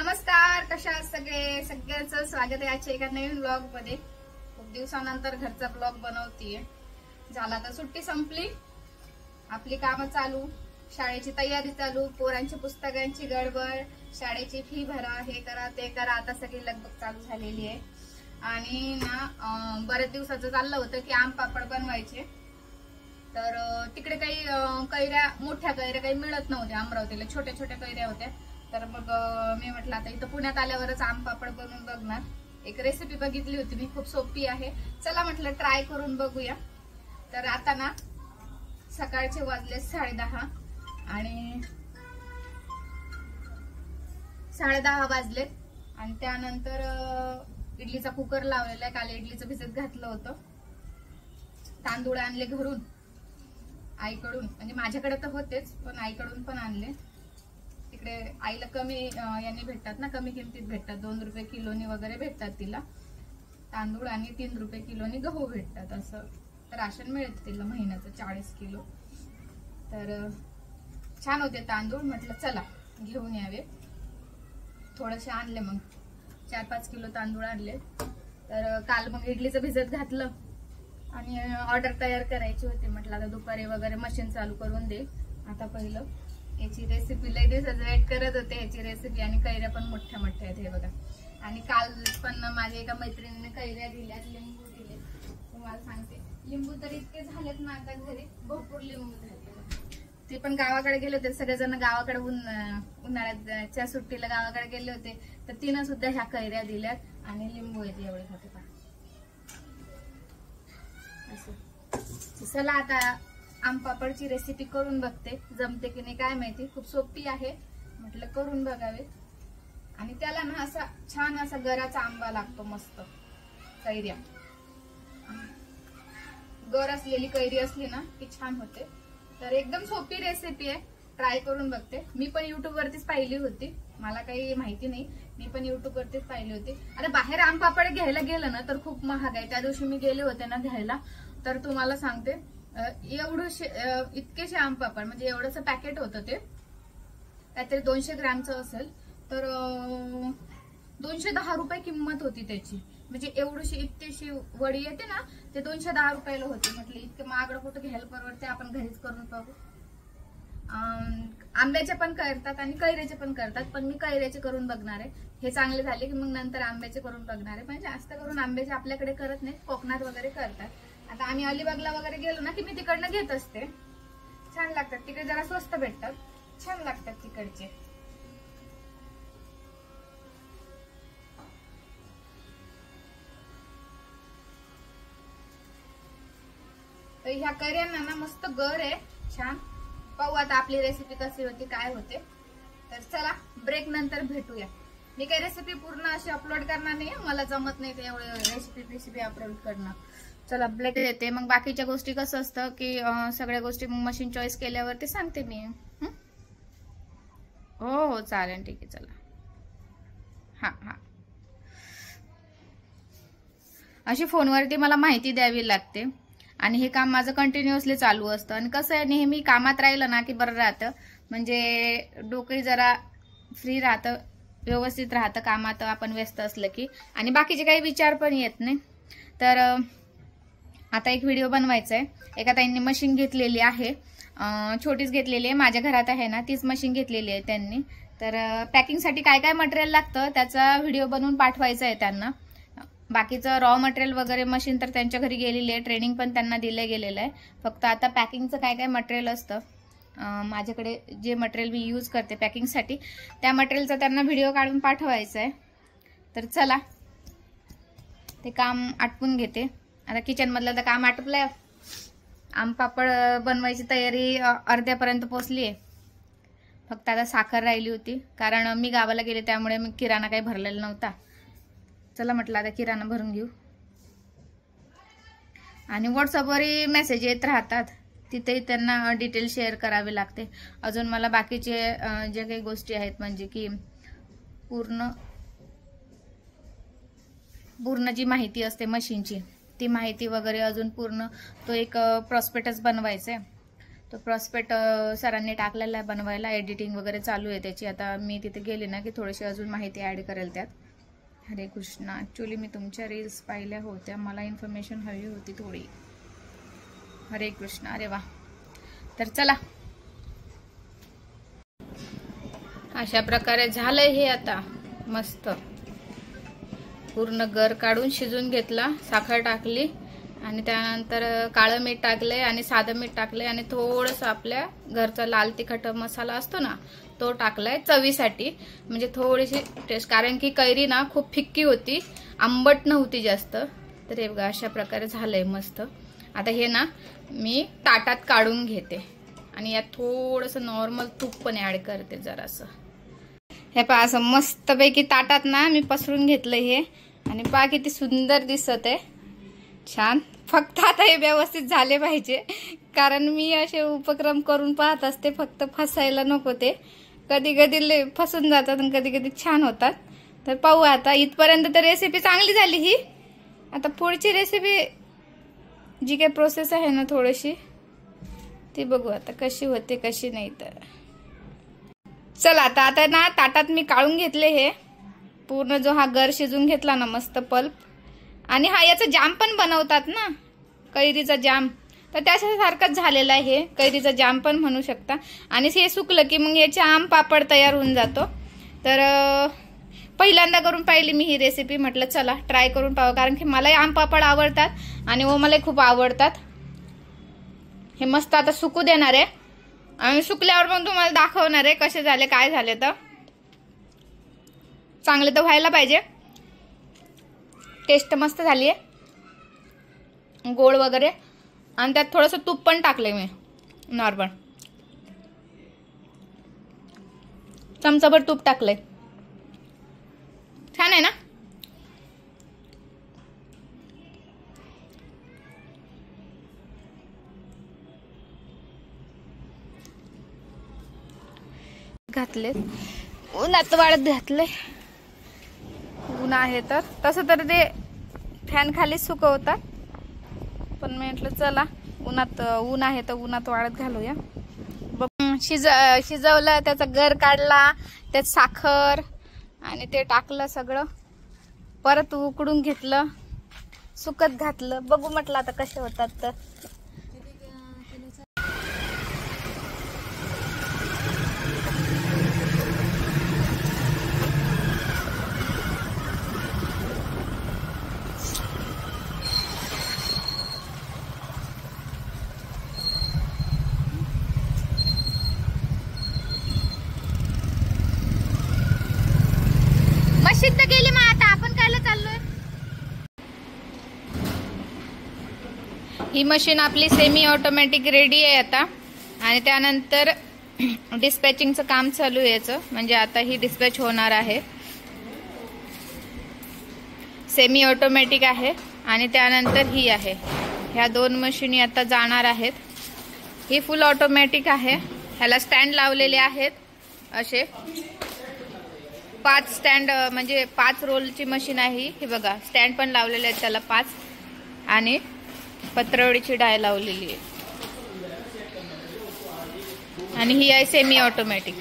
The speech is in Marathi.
नमस्कार, कशा आहात सगळ्यांचं स्वागत आहे आजच्या एका नवीन ब्लॉग मध्ये। खूप दिवसानंतर घरचा ब्लॉग बनवतीये। झाला तर सुट्टी संपली, आपली कामं चालू, शाळेची तयारी चालू, पोरांच्या पुस्तकांची गडबड, शाळेची फी भरा, हे करा ते करा, आता सगळी लगबग चालू झालेली आहे। आणि ना बरेच दिवसाचं चाललं होतं की आम पापड बनवायचे, तर तिकडे काही कैऱ्या, मोठ्या कैऱ्या काही मिळत नव्हत्या अमरावतीला, छोट्या छोट्या कैऱ्या होत्या। तर मग मी म्हटलं आता इथं पुण्यात आल्यावरच आम पापड बनवून बघणार। एक रेसिपी बघितली होती मी, खूप सोपी आहे, चला म्हटलं ट्राय करून बघूया। तर आता ना सकाळचे वाजले 10:30 आणि 10:30 वाजले आणि त्यानंतर इडलीचा कुकर लावलेला आहे। काल इडलीचं भिजत घातलं होतं, तांदूळ आणले घरून आईकडून, म्हणजे माझ्याकडे तर होतेच पण आईकडून पण आणले। तिकडे आईला कमी यांनी भेटतात ना, कमी किमतीत भेटतात, 2 रुपये किलोनी वगैरे भेटतात तिला तांदूळ, आणि 3 रुपये किलोनी गहू भेटतात, असं राशन मिळतं तिला महिन्याचं 40 किलो। तर छान होते तांदूळ, म्हटलं चला घेऊन यावे, थोडेसे आणले, मग 4-5 किलो तांदूळ आणले। तर काल मग इडलीचं भिजत घातलं आणि ऑर्डर तयार करायची होती, म्हटलं आता दुपारी वगैरे मशीन चालू करून दे। आता पहिलं याची रेसिपी लई दिवसाचं वेट करत होते, याची रेसिपी, आणि कैऱ्या पण मोठ्या मोठ्या आहेत हे बघा। आणि काल पण माझ्या एका मैत्रिणीने कैऱ्या दिल्यात, लिंबू दिले, तुम्हाला सांगते लिंबू तर इतके झालेत ना आता घरी, भरपूर लिंबू झाले। ते पण गावाकडे गेले होते सगळेजण, गावाकडे उन्हाळ्याच्या सुट्टीला गावाकडे गेले होते, तर तिनं सुद्धा ह्या कैऱ्या दिल्यात आणि लिंबू आहेत एवढे मोठे पण। चला आता आम पापडची रेसिपी करून बघते, जमते की नाही काय माहिती, खूप सोपी आहे, म्हटलं करून बघावे। आणि त्याला ना असा छान असा गराचा आंबा लागतो, मस्त कैऱ्या, गर असलेली कैरी असली ना की छान होते। तर एकदम सोपी रेसिपी आहे, ट्राय करून बघते। मी पण युट्यूब वरतीच पाहिली होती, मला काही माहिती नाही, मी पण युट्यूब वरतीच पाहिली होती। आता बाहेर आम पापड घ्यायला गेलं ना तर खूप महाग आहे। त्या दिवशी मी गेले होते ना घ्यायला, तर तुम्हाला सांगते एवढे इतकेशे आम पापड, म्हणजे एवढंच पॅकेट होतं, ते काहीतरी 200 ग्रॅमचं असेल, तर 210 रुपये किंमत होती त्याची। म्हणजे एवढीशी इतकीशी वडी येते ना, ते 210 रुपयाला होते। म्हटलं इतके महागडं कुठं घ्यायला परवडते, आपण घरीच करून बघू। आंब्याचे पण करतात आणि कैऱ्याचे पण करतात, पण मी कैऱ्याचे करून बघणार आहे। हे चांगले झाले की मग नंतर आंब्याचे करून बघणार आहे, पण जास्त करून आंब्याचे आपल्याकडे करत नाही, कोकणात वगैरे करतात। आता आम्ही अलिबागला वगैरे गेलो ना की मी तिकडनं घेत असते, छान लागतात, तिकडे जरा स्वस्त भेटतात, छान लागतात तिकडचे। तर ह्या कैऱ्यांना ना मस्त गर आहे, छान। पाहू आता आपली रेसिपी कशी होती, काय होते। तर चला ब्रेक नंतर भेटूया। मी काही रेसिपी पूर्ण अशी अपलोड करणार नाही, मला जमत नाही ते एवढे रेसिपी अपलोड करणं। चला ब्रेक देते, मग बाकीच्या गोष्टी कसं असतं की सगळ्या गोष्टी मग मशीन चॉईस केल्यावरती सांगते मी। हो चालेल, ठीक आहे, चला। हा अशी फोनवरती मला माहिती द्यावी लागते, आणि हे काम माझं कंटिन्युअसली चालू असतं। आणि कसं आहे, नेहमी कामात राहिलं ना की बरं राहतं, म्हणजे डोकं जरा फ्री राहतं, व्यवस्थित राहतं कामात आपण व्यस्त असलं की, आणि बाकीचे काही विचार पण येत नाही। तर आता एक व्हिडिओ बनवायचा आहे। एका ताईंनी मशीन घेतलेली आहे, छोटीच घेतलेली आहे, माझ्या घरात आहे ना तीच मशीन घेतलेली आहे त्यांनी। तर पॅकिंगसाठी काय काय मटेरियल लागतं त्याचा व्हिडिओ बनवून पाठवायचा आहे त्यांना। बाकीचं रॉ मटेरियल वगैरे मशीन तर त्यांच्या घरी गेलेली आहे, ट्रेनिंग पण त्यांना दिलं गेलेलं आहे। फक्त आता पॅकिंगचं काय काय मटेरियल असतं, माझ्याकडे जे मटेरियल मी यूज करते पॅकिंगसाठी, त्या मटेरियलचा त्यांना व्हिडिओ काढून पाठवायचा आहे। तर चला ते काम आटपून घेते। आता किचन मधलं तर काम आटपलंय, आम पापड बनवायची तयारी अर्ध्यापर्यंत पोहोचली आहे, फक्त आता साखर राहिली होती, कारण मी गावाला गेले त्यामुळे मी किराणा काही भरलेला नव्हता। चला म्हटलं आता किराणा भरून घेऊ। आणि व्हॉट्सअपवरही मेसेज येत राहतात, तिथेही त्यांना डिटेल शेअर करावे लागते। अजून मला बाकीचे जे काही गोष्टी आहेत, म्हणजे की पूर्ण जी माहिती असते मशीनची, ती माहिती वगैरे अजून पूर्ण तो एक प्रॉस्पेक्टस बनवायचा आहे, तो प्रॉस्पेक्ट सरांनी टाकलेला आहे बनवायला, एडिटिंग वगैरे चालू आहे त्याची. आता मी तिथे गेले ना की थोडीशी अजून माहिती ॲड करेल त्यात. हरे कृष्णा. ॲक्च्युली मी तुमच्या रील्स पाहिल्या होत्या, मला इन्फॉर्मेशन हवी होती थोडी. हरे कृष्णा. अरे वा. तर चला, अशा प्रकारे झालंय हे. आता मस्त पूर्ण गर काढून शिजून घेतला, साखर टाकली आणि त्यानंतर काळं मीठ टाकलंय आणि साधं मीठ टाकलंय आणि थोडंसं आपल्या घरचा लाल तिखट मसाला असतो ना तो टाकलाय चवीसाठी, म्हणजे थोडीशी टेस्ट. कारण की कैरी ना खूप फिक्की होती, आंबट नव्हती जास्त. तर हे बघा अशा प्रकारे झालंय मस्त. आता हे ना मी ताटात काढून घेते आणि यात थोडंसं नॉर्मल तूप पण ऍड करते जरासं. हे पहा असं मस्तपैकी ताटात ना मी पसरून घेतलं हे आणि पहा किती सुंदर दिसत आहे, छान. फक्त आता हे व्यवस्थित झाले पाहिजे, कारण मी असे उपक्रम करून पाहत असते, फक्त फसायला नको. ते कधी कधी फसून जातात आणि कधी कधी छान होतात. तर पाहू आता. इथपर्यंत तर रेसिपी चांगली झाली ही. आता पुढची रेसिपी जी काही प्रोसेस आहे ना थोडीशी ती बघू आता कशी होते कशी नाही. तर चला आता ना ताटात मी काढून घेतले हे पूर्ण. जो हा गर शिजून घेतला ना मस्त पल्प. आणि हा याचा जाम पण बनवतात ना, कैरीचा जाम, तर त्याच्यासारखाच झालेला आहे हे. कैरीचा जाम पण म्हणू शकता. आणि हे सुकलं की मग याचे आम पापड तयार होऊन जातो. तर पहिल्यांदा करून पाहिली मी ही रेसिपी, म्हटलं चला ट्राय करून पाहू, कारण की मलाही आम पापड आवडतात आणि मलाही खूप आवडतात. हे मस्त आता सुकू देणार आहे आणि सुकल्यावर मग तुम्हाला दाखवणार आहे कसे झाले काय झाले. तर चांगले तर व्हायला पाहिजे. टेस्ट मस्त झाली आहे, गोड वगैरे. आणि त्यात थोडंसं तूप पण टाकले मी, नॉर्मल चमचाभर तूप टाकलंय. छान आहे ना. घातले उन्हात वाळत घातले. ऊन आहे तर तसं तर ते फॅन खाली सुकवतात, पण मी म्हटलं चला उन्हात ऊन आहे तर उन्हात वाळत घालूया. शिजवलं, त्याचा गर काढला, त्यात साखर आणि ते टाकलं सगळं, परत उकडून घेतलं, सुकत घातलं. बघू म्हटलं आता कसे होतात. तर मशीन तर गेली, मग आता आपण कायला चाललोय. ही मशीन आपली सेमी ऑटोमॅटिक रेडी आहे आता. आणि त्यानंतर डिस्पॅचिंगचं काम चालू आहे याचं, म्हणजे आता ही डिस्पॅच होणार आहे. सेमी ऑटोमॅटिक आहे आणि त्यानंतर ही आहे. ह्या दोन मशीनी आता जाणार आहेत. ही फुल ऑटोमॅटिक आहे. ह्याला स्टँड लावलेले आहेत असे 5 स्टँड, म्हणजे 5 रोलची मशीन आहे. हे बघा स्टँड पण लावलेले आहेत त्याला 5, आणि पत्रवडीची डाय लावलेली आहे. आणि ही आहे सेमी ऑटोमॅटिक.